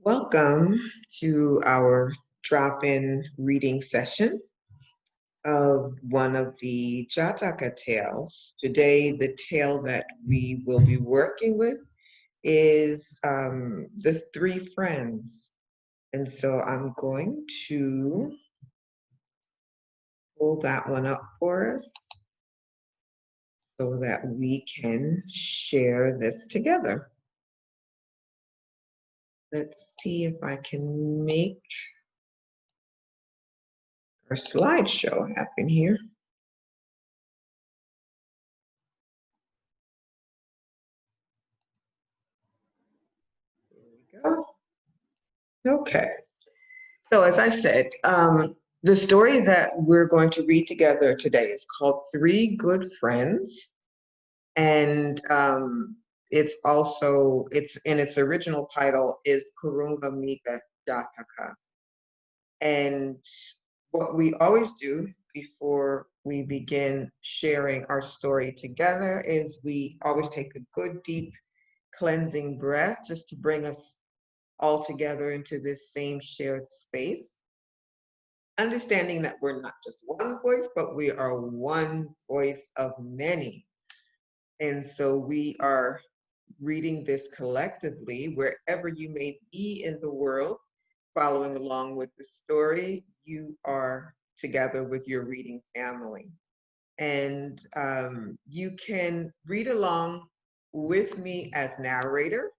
Welcome to our drop-in reading session of one of the Jataka Tales. Today, the tale that we will be working with is The Three Friends. And so I'm going to pull that one up for us so that we can share this together. Let's see if I can make our slideshow happen here. There we go. Okay. So as I said, the story that we're going to read together today is called Three Good Friends. And it's in its original title is Kurunga-Miga Jataka. And what we always do before we begin sharing our story together is we always take a good deep cleansing breath just to bring us all together into this same shared space. Understanding that we're not just one voice, but we are one voice of many. And so we are reading this collectively, wherever you may be in the world, following along with the story, you are together with your reading family. And you can read along with me as narrator,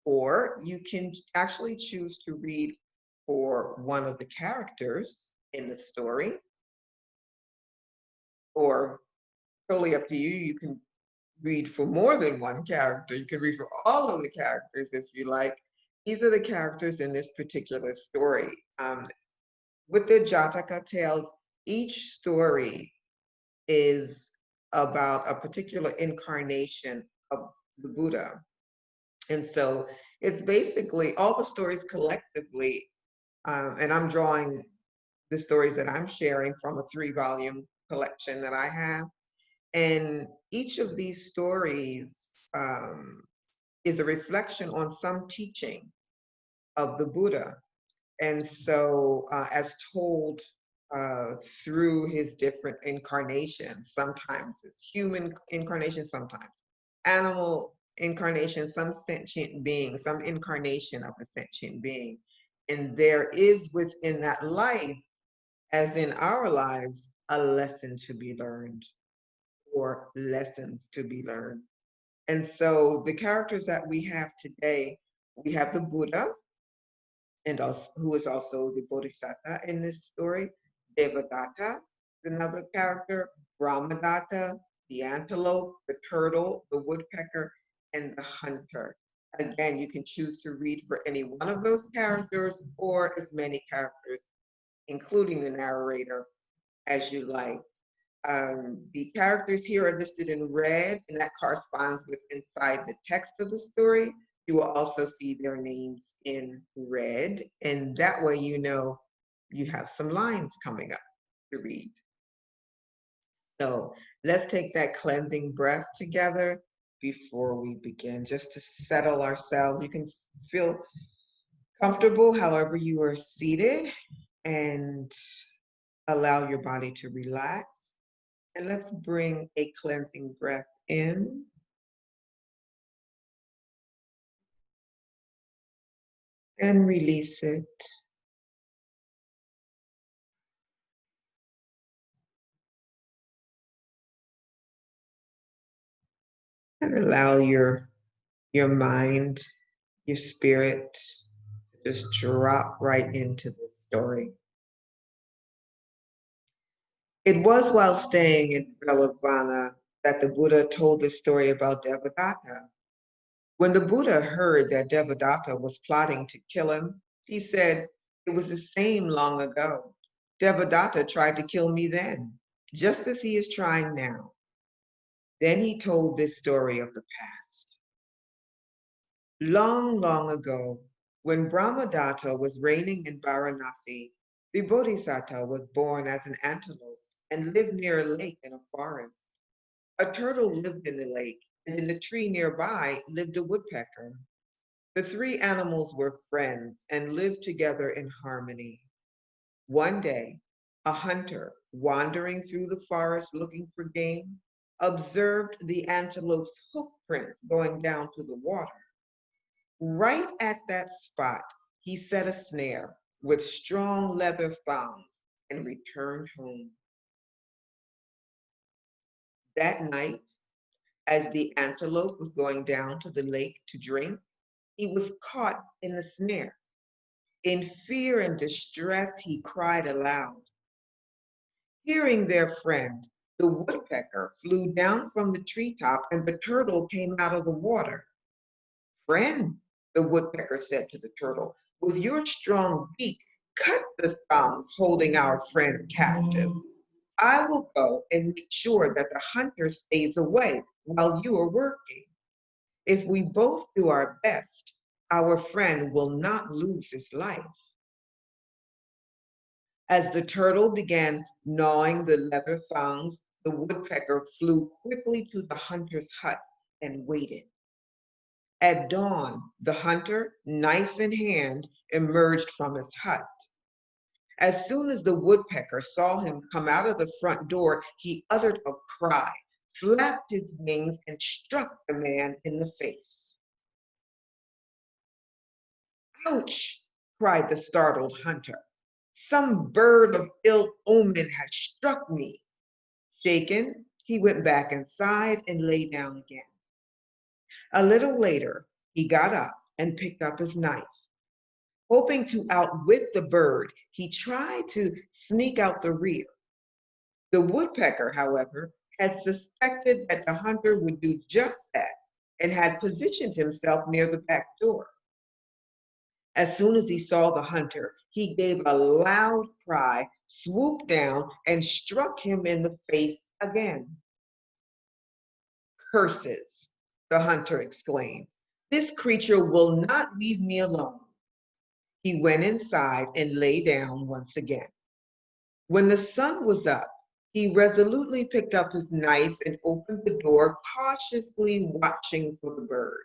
or you can actually choose to read for one of the characters in the story, or totally up to you. You can read for more than one character. You can read for all of the characters if you like. These are the characters in this particular story. With the Jataka Tales, each story is about a particular incarnation of the Buddha. And so it's basically all the stories collectively, and I'm drawing the stories that I'm sharing from a 3-volume collection that I have. And each of these stories is a reflection on some teaching of the Buddha. And so, as told through his different incarnations, sometimes it's human incarnation, sometimes animal incarnation, some sentient being, some incarnation of a sentient being. And there is within that life, as in our lives, a lesson to be learned or lessons to be learned. And so the characters that we have today, we have the Buddha, and also, who is also the Bodhisattva in this story. Devadatta is another character, Brahmadatta, the antelope, the turtle, the woodpecker, and the hunter. Again, you can choose to read for any one of those characters or as many characters, including the narrator, as you like. The characters here are listed in red, and that corresponds with inside the text of the story. You will also see their names in red, and that way you know you have some lines coming up to read. So let's take that cleansing breath together before we begin, just to settle ourselves. You can feel comfortable however you are seated and allow your body to relax. And let's bring a cleansing breath in. And release it. And allow your mind, your spirit to just drop right into the story. It was while staying in Velavana that the Buddha told the story about Devadatta. When the Buddha heard that Devadatta was plotting to kill him, he said, "It was the same long ago. Devadatta tried to kill me then, just as he is trying now." Then he told this story of the past. Long, long ago, when Brahmadatta was reigning in Varanasi, the Bodhisattva was born as an antelope and lived near a lake in a forest. A turtle lived in the lake, and in the tree nearby lived a woodpecker. The three animals were friends and lived together in harmony. One day, a hunter wandering through the forest looking for game observed the antelope's hoof prints going down to the water. Right at that spot, he set a snare with strong leather thongs and returned home. That night, as the antelope was going down to the lake to drink, he was caught in the snare. In fear and distress, he cried aloud. Hearing their friend, the woodpecker flew down from the treetop and the turtle came out of the water. Friend, the woodpecker said to the turtle, with your strong beak, cut the thongs holding our friend captive. I will go and make sure that the hunter stays away while you are working. If we both do our best, our friend will not lose his life. As the turtle began gnawing the leather thongs, the woodpecker flew quickly to the hunter's hut and waited. At dawn, the hunter, knife in hand, emerged from his hut. As soon as the woodpecker saw him come out of the front door, he uttered a cry, flapped his wings, and struck the man in the face. Ouch! Cried the startled hunter. Some bird of ill omen has struck me. Shaken, he went back inside and lay down again. A little later, he got up and picked up his knife. Hoping to outwit the bird, he tried to sneak out the rear. The woodpecker, however, had suspected that the hunter would do just that and had positioned himself near the back door. As soon as he saw the hunter, he gave a loud cry, swooped down, and struck him in the face again. Curses, the hunter exclaimed. This creature will not leave me alone. He went inside and lay down once again. When the sun was up, he resolutely picked up his knife and opened the door, cautiously watching for the bird.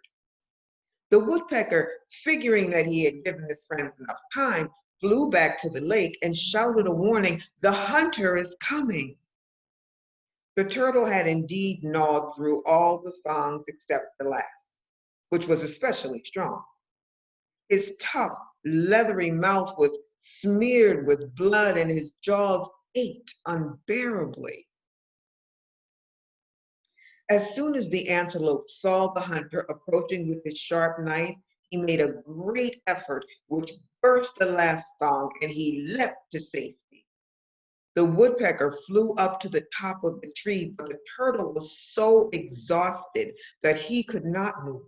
The woodpecker, figuring that he had given his friends enough time, flew back to the lake and shouted a warning, "The hunter is coming." The turtle had indeed gnawed through all the thongs except the last, which was especially strong. His tough, leathery mouth was smeared with blood and his jaws ached unbearably. As soon as the antelope saw the hunter approaching with his sharp knife, he made a great effort, which burst the last thong, and he leapt to safety. The woodpecker flew up to the top of the tree, but the turtle was so exhausted that he could not move.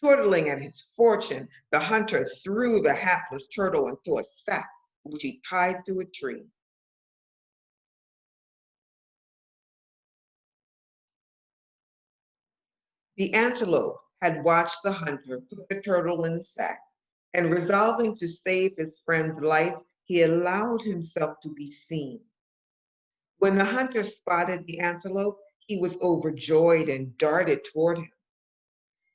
Chortling at his fortune, the hunter threw the hapless turtle into a sack, which he tied to a tree. The antelope had watched the hunter put the turtle in the sack, and resolving to save his friend's life, he allowed himself to be seen. When the hunter spotted the antelope, he was overjoyed and darted toward him.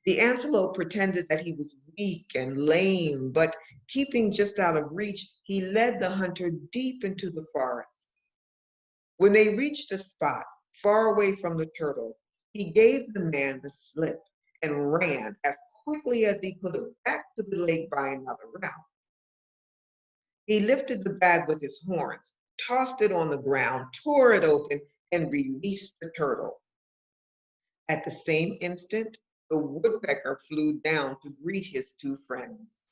The antelope pretended that he was weak and lame, but keeping just out of reach, he led the hunter deep into the forest. When they reached a spot far away from the turtle, he gave the man the slip and ran as quickly as he could back to the lake by another route. He lifted the bag with his horns, tossed it on the ground, tore it open, and released the turtle. At the same instant, the woodpecker flew down to greet his two friends.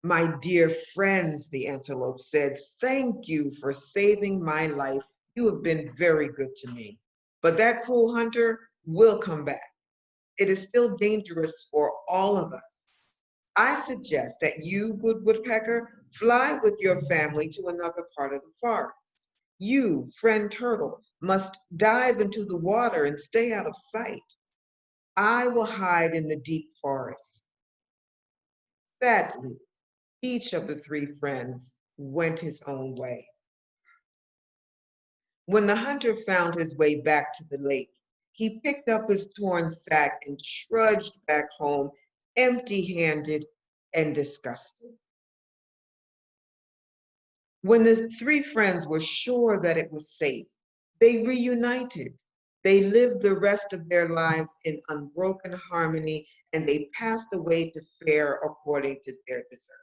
"My dear friends," the antelope said, "thank you for saving my life. You have been very good to me. But that cruel hunter will come back. It is still dangerous for all of us. I suggest that you, good woodpecker, fly with your family to another part of the forest. You, friend turtle, must dive into the water and stay out of sight. I will hide in the deep forest." Sadly, each of the three friends went his own way. When the hunter found his way back to the lake, he picked up his torn sack and trudged back home, empty-handed and disgusted. When the three friends were sure that it was safe, they reunited. They lived the rest of their lives in unbroken harmony, and they passed away to fare according to their desert.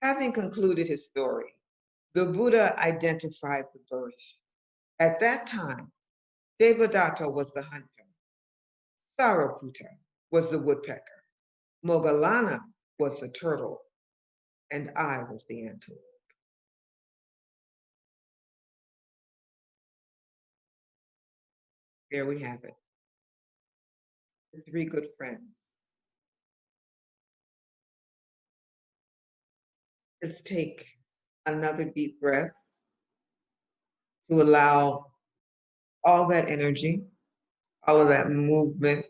Having concluded his story, the Buddha identified the birth. At that time, Devadatta was the hunter, Sariputta was the woodpecker, Moggallana was the turtle, and I was the antelope. There we have it. The three good friends. Let's take another deep breath to allow all that energy, all of that movement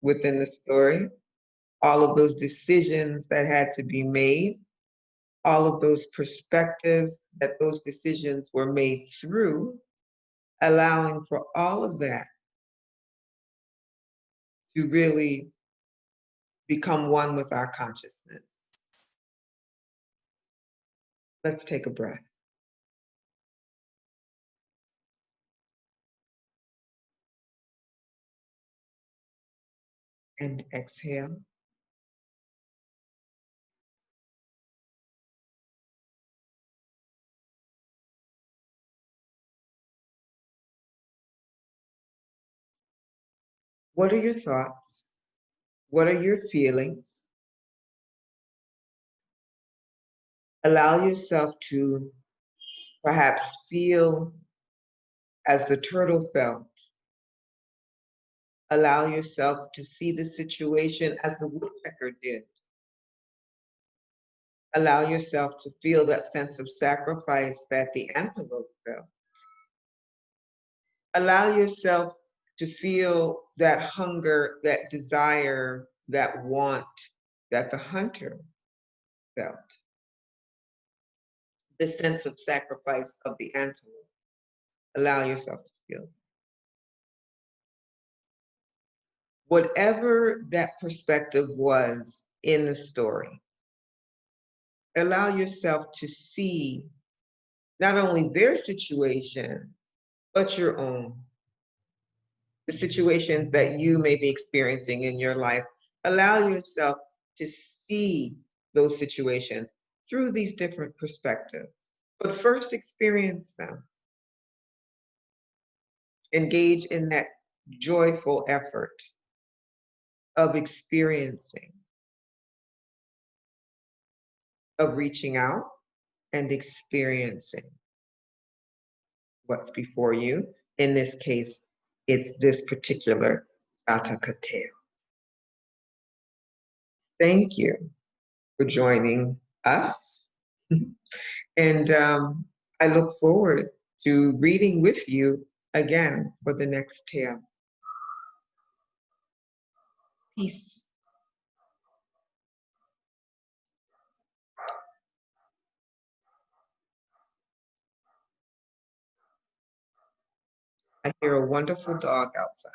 within the story, all of those decisions that had to be made, all of those perspectives that those decisions were made through, allowing for all of that to really become one with our consciousness. Let's take a breath. And exhale. What are your thoughts? What are your feelings? Allow yourself to perhaps feel as the turtle felt. Allow yourself to see the situation as the woodpecker did. Allow yourself to feel that sense of sacrifice that the antelope felt. Allow yourself to feel that hunger, that desire, that want that the hunter felt. The sense of sacrifice of the antelope. Allow yourself to feel. Whatever that perspective was in the story, allow yourself to see not only their situation, but your own. The situations that you may be experiencing in your life. Allow yourself to see those situations through these different perspectives. But first experience them. Engage in that joyful effort of experiencing, of reaching out and experiencing what's before you. In this case, it's this particular Jataka Tale. Thank you for joining us. And I look forward to reading with you again for the next tale. Peace. I hear a wonderful dog outside.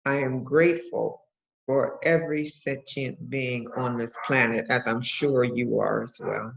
I am grateful for every sentient being on this planet, as I'm sure you are as well.